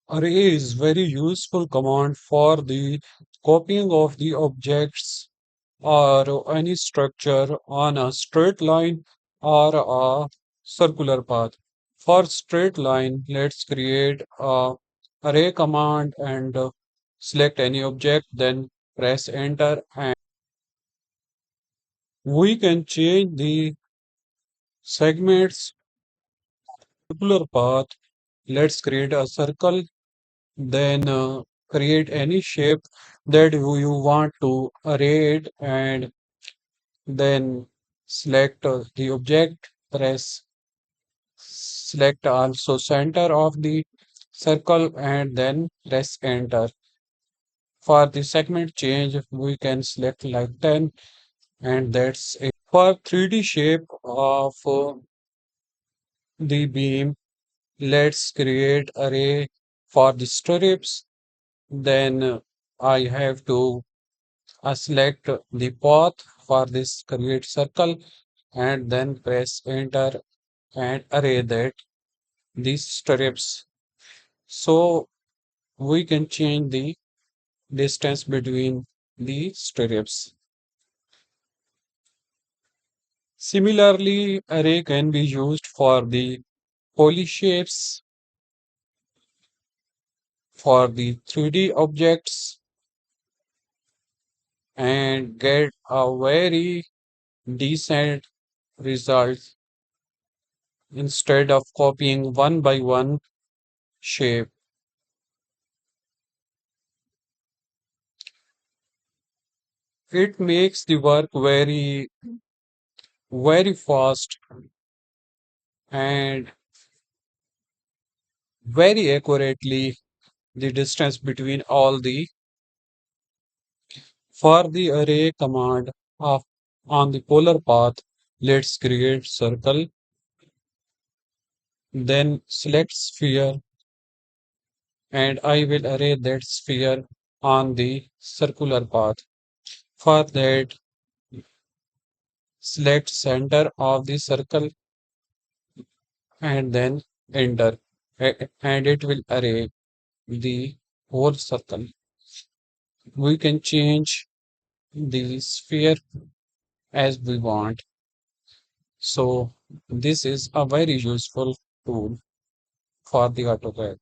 Array is very useful command for the copying of the objects or any structure on a straight line or a circular path. For straight line, let's create a array command and select any object, then press enter and we can change the segments circular path. Let's create a circle, then create any shape that you want to array it and then select the object, press select also center of the circle and then press enter. For the segment change, we can select like 10 and that's it. For 3D shape of the beam, let's create array for the strips. Then I have to select the path for this create circle and then press enter and array that these strips. So we can change the distance between the strips. Similarly, array can be used for the poly shapes, for the 3D objects, and get a very decent result instead of copying one by one shape. It makes the work very fast and very accurately the distance between all the for the array command of on the polar path. Let's create circle, then select sphere and I will array that sphere on the circular path. For that, select center of the circle and then enter and it will array the whole circle. We can change the sphere as we want. So this is a very useful tool for the AutoCAD.